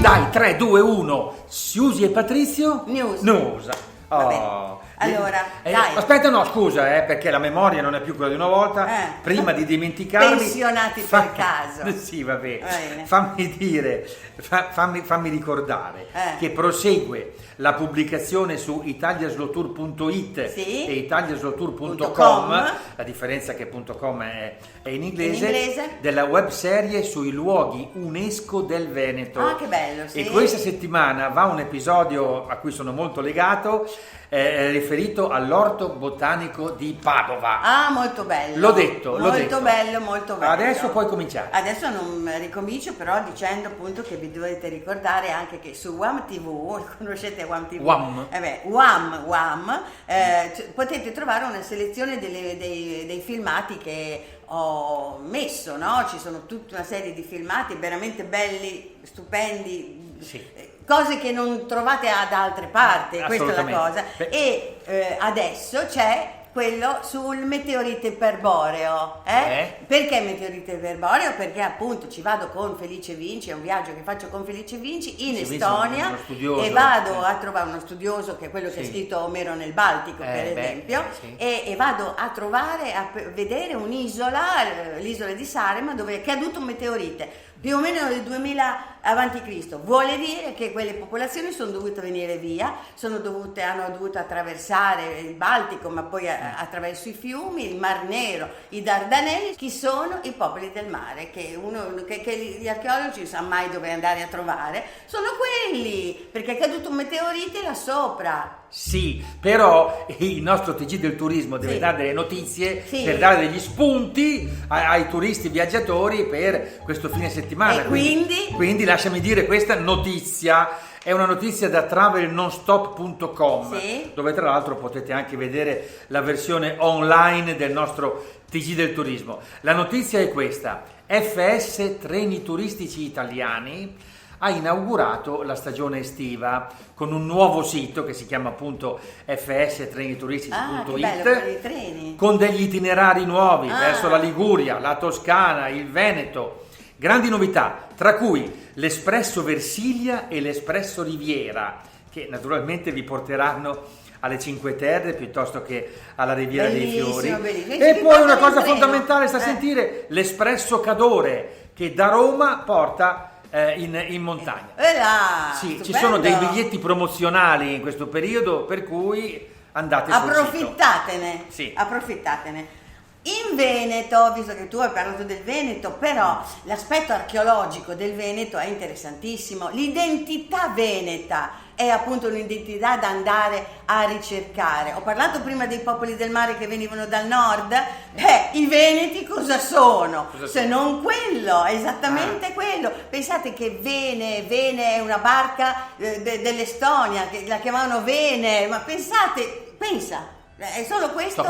Dai, 3, 2, 1, Siusi e Patrizio? News. Va bene. Allora, dai. Aspetta, no, scusa, perché la memoria non è più quella di una volta. Prima di dimenticarmi... Pensionati per caso. Sì, va bene. Fammi ricordare che prosegue la pubblicazione su italiaslotour.it e italiaslotour.com, la differenza che .com è in inglese, della web serie sui luoghi UNESCO del Veneto. Ah, che bello, sì. E questa settimana va un episodio a cui sono molto legato, riferito all'orto botanico di Padova. Ah, molto bello. L'ho detto. Molto bello. Adesso puoi cominciare. Adesso non ricomincio, però dicendo appunto che vi dovete ricordare anche che su WAM TV, conoscete WAM TV? WAM, potete trovare una selezione dei filmati che ho messo, no? Ci sono tutta una serie di filmati veramente belli, stupendi, cose che non trovate da altre parti, questa è la cosa. E adesso c'è quello sul meteorite iperboreo. Perché meteorite iperboreo? Perché appunto ci vado con Felice Vinci, è un viaggio che faccio con Felice Vinci in Estonia, e vado a trovare uno studioso che è quello che ha scritto Omero nel Baltico, per esempio, e vado a trovare, a vedere un'isola, l'isola di Sarema, dove è caduto un meteorite più o meno nel 2000 avanti Cristo. Vuole dire che quelle popolazioni sono dovute venire via, hanno dovuto attraversare il Baltico, ma poi attraverso i fiumi, il Mar Nero, i Dardanelli. Chi sono i popoli del mare? Che gli archeologi non sanno mai dove andare a trovare. Sono quelli, perché è caduto un meteorite là sopra. Sì, però il nostro TG del turismo deve dare delle notizie per dare degli spunti ai turisti viaggiatori per questo fine settimana. E quindi lasciami dire, questa notizia è una notizia da travelnonstop.com, dove tra l'altro potete anche vedere la versione online del nostro TG del turismo. La notizia è questa: FS Treni Turistici Italiani ha inaugurato la stagione estiva con un nuovo sito che si chiama appunto fstrenituristici.it, con degli itinerari nuovi verso la Liguria, la Toscana, il Veneto. Grandi novità, tra cui l'Espresso Versilia e l'Espresso Riviera, che naturalmente vi porteranno alle Cinque Terre piuttosto che alla Riviera dei Fiori. E poi una cosa fondamentale, sta a sentire, l'Espresso Cadore, che da Roma porta in montagna. Ci sono dei biglietti promozionali in questo periodo, per cui andate sul sito. Approfittatene. In Veneto, visto che tu hai parlato del Veneto, però l'aspetto archeologico del Veneto è interessantissimo. L'identità veneta è appunto un'identità da andare a ricercare. Ho parlato prima dei popoli del mare che venivano dal nord. I veneti cosa sono? Se non quello, esattamente quello. Pensate che Vene è una barca dell'Estonia, che la chiamavano Vene, ma pensa. Solo questo,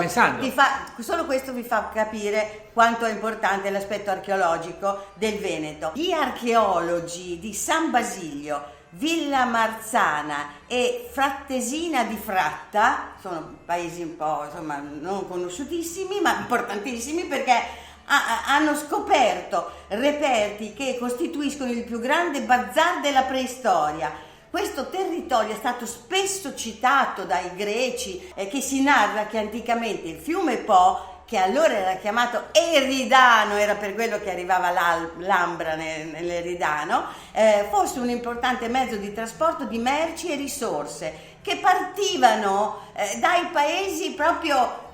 solo questo vi fa capire quanto è importante l'aspetto archeologico del Veneto. Gli archeologi di San Basilio, Villa Marzana e Frattesina di Fratta sono paesi un po' non conosciutissimi, ma importantissimi, perché hanno scoperto reperti che costituiscono il più grande bazar della preistoria. Questo territorio è stato spesso citato dai greci, che si narra che anticamente il fiume Po, che allora era chiamato Eridano, era per quello che arrivava l'Ambra nell'Eridano, fosse un importante mezzo di trasporto di merci e risorse che partivano dai paesi proprio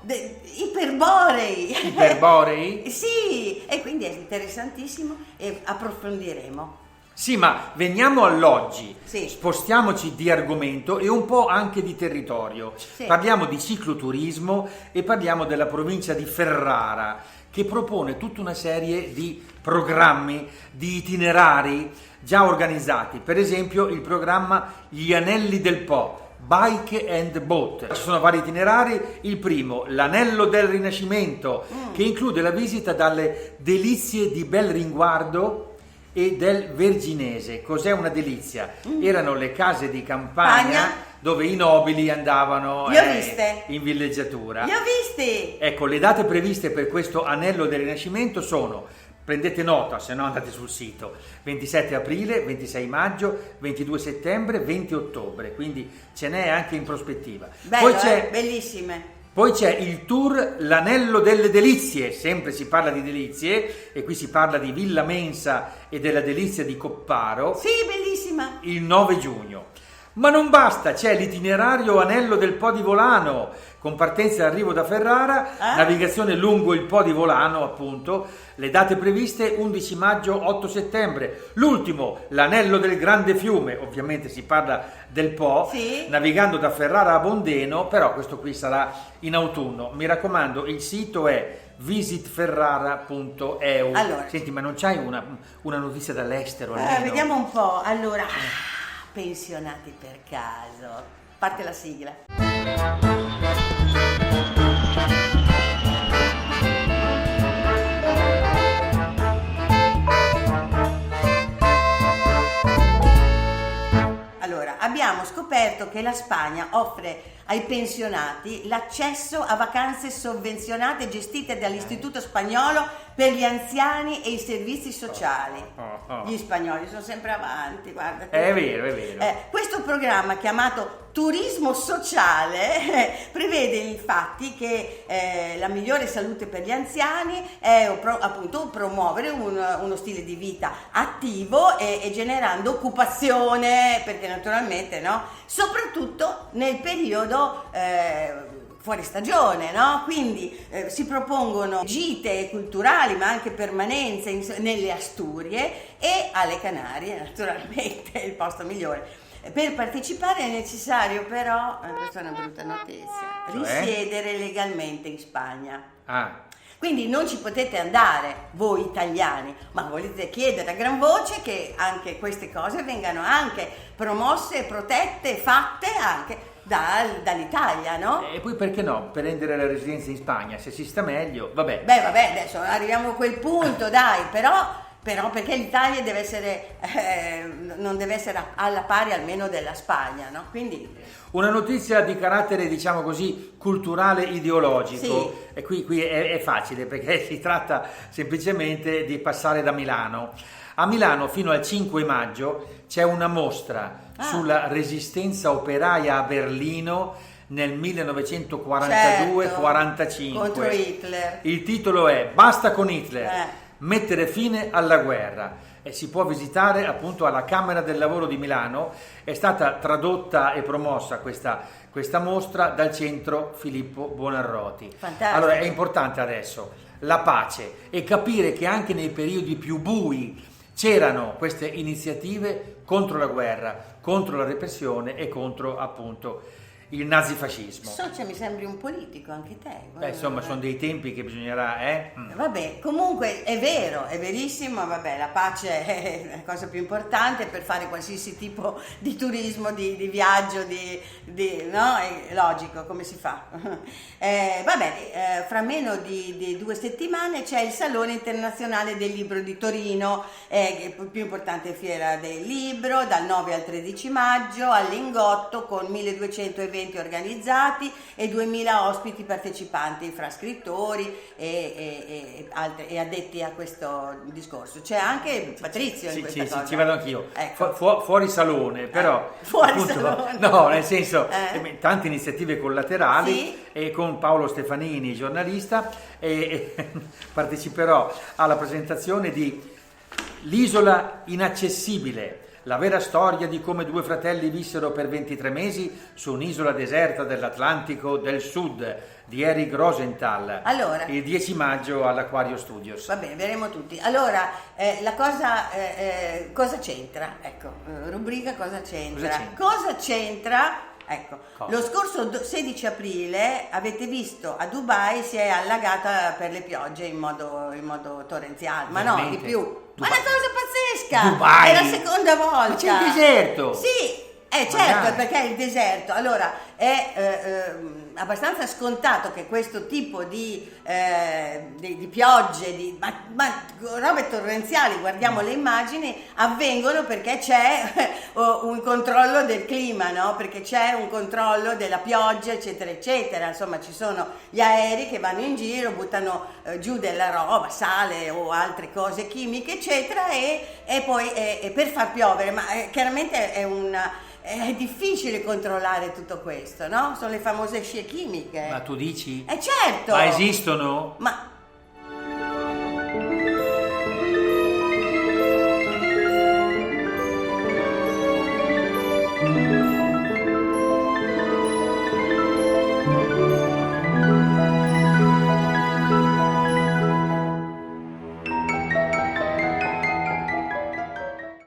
iperborei. Iperborei? Sì, e quindi è interessantissimo e approfondiremo. Sì, ma veniamo all'oggi, spostiamoci di argomento e un po' anche di territorio. Parliamo di cicloturismo e parliamo della provincia di Ferrara, che propone tutta una serie di programmi, di itinerari già organizzati. Per esempio il programma Gli Anelli del Po, Bike and Boat. Ci sono vari itinerari. Il primo, l'Anello del Rinascimento, che include la visita dalle delizie di Belringuardo e del Verginese. Cos'è una delizia? Erano le case di campagna dove i nobili andavano Li ho viste. in villeggiatura. Li ho visti! Ecco, le date previste per questo anello del Rinascimento sono, prendete nota, se no andate sul sito, 27 aprile, 26 maggio, 22 settembre, 20 ottobre, quindi ce n'è anche in prospettiva. Bello, bellissime. Poi c'è il tour L'Anello delle Delizie, sempre si parla di delizie, e qui si parla di Villa Mensa e della delizia di Copparo. Sì, bellissima! Il 9 giugno. Ma non basta, c'è l'itinerario Anello del Po di Volano, con partenza e arrivo da Ferrara, navigazione lungo il Po di Volano, appunto, le date previste 11 maggio, 8 settembre. L'ultimo, l'Anello del Grande Fiume, ovviamente si parla del Po, sì, navigando da Ferrara a Bondeno, però questo qui sarà in autunno. Mi raccomando, il sito è visitferrara.eu. Allora, senti, ma non c'hai una notizia dall'estero almeno? Vediamo un po', allora, pensionati per caso, parte la sigla. Allora, abbiamo scoperto che la Spagna offre ai pensionati l'accesso a vacanze sovvenzionate gestite dall'Istituto Spagnolo per gli anziani e i servizi sociali. Gli spagnoli sono sempre avanti, guarda. È vero, è vero. Questo programma chiamato Turismo Sociale prevede infatti che la migliore salute per gli anziani è appunto promuovere uno stile di vita attivo e generando occupazione, perché naturalmente, no? Soprattutto nel periodo fuori stagione, no? Quindi si propongono gite culturali ma anche permanenze nelle Asturie e alle Canarie, naturalmente, il posto migliore. Per partecipare è necessario però, questa è una brutta notizia, risiedere legalmente in Spagna. Quindi non ci potete andare voi italiani, ma volete chiedere a gran voce che anche queste cose vengano anche promosse, protette, fatte anche dall'Italia, no? E poi perché no? Prendere la residenza in Spagna, se si sta meglio, vabbè. Beh, vabbè, adesso arriviamo a quel punto, dai, però perché l'Italia deve essere, non deve essere alla pari almeno della Spagna, no? Quindi una notizia di carattere, diciamo così, culturale ideologico. Sì. E qui è facile, perché si tratta semplicemente di passare da Milano. A Milano fino al 5 maggio c'è una mostra sulla resistenza operaia a Berlino nel 1942-45. Contro Hitler. Il titolo è Basta con Hitler, mettere fine alla guerra. E si può visitare appunto alla Camera del Lavoro di Milano. È stata tradotta e promossa questa mostra dal centro Filippo Buonarroti. Fantastico. Allora è importante adesso la pace e capire che anche nei periodi più bui c'erano queste iniziative contro la guerra, contro la repressione e contro appunto il nazifascismo. Cioè, mi sembri un politico anche te. Insomma, sono dei tempi che bisognerà, Vabbè, comunque è vero, è verissimo, vabbè, la pace è la cosa più importante per fare qualsiasi tipo di turismo, di viaggio, no? È logico, come si fa? Fra meno di 2 settimane c'è il Salone Internazionale del Libro di Torino, che è più importante fiera del libro, dal 9 al 13 maggio a Lingotto, con 1200 eventi organizzati e 2000 ospiti partecipanti fra scrittori e addetti a questo discorso. C'è anche Patrizio in questa cosa. Ci vado anch'io. Ecco. Fuori salone, però fuori appunto, salone. No, nel senso tante iniziative collaterali, sì. E con Paolo Stefanini, giornalista, e parteciperò alla presentazione di L'isola inaccessibile, la vera storia di come 2 fratelli vissero per 23 mesi su un'isola deserta dell'Atlantico del Sud, di Eric Rosenthal, allora, il 10 maggio all'Aquario Studios. Va bene, vedremo tutti. Allora, la cosa, cosa c'entra? Ecco, rubrica cosa c'entra? Cosa c'entra? Ecco, lo scorso 16 aprile avete visto a Dubai si è allagata per le piogge in modo torrenziale, ma veramente? No, di più. Dubai. Ma è una cosa pazzesca! Dubai! È la seconda volta! Ma c'è il deserto! Sì! certo, Magari. perché è il deserto. Allora è abbastanza scontato che questo tipo di piogge, ma robe torrenziali, guardiamo le immagini, avvengono perché c'è un controllo del clima, no? Perché c'è un controllo della pioggia, eccetera, eccetera. Insomma, ci sono gli aerei che vanno in giro, buttano giù della roba, sale o altre cose chimiche, eccetera, e poi per far piovere, ma chiaramente è difficile controllare tutto questo, no? Sono le famose scie chimiche. Ma tu dici? Certo! Ma esistono? Ma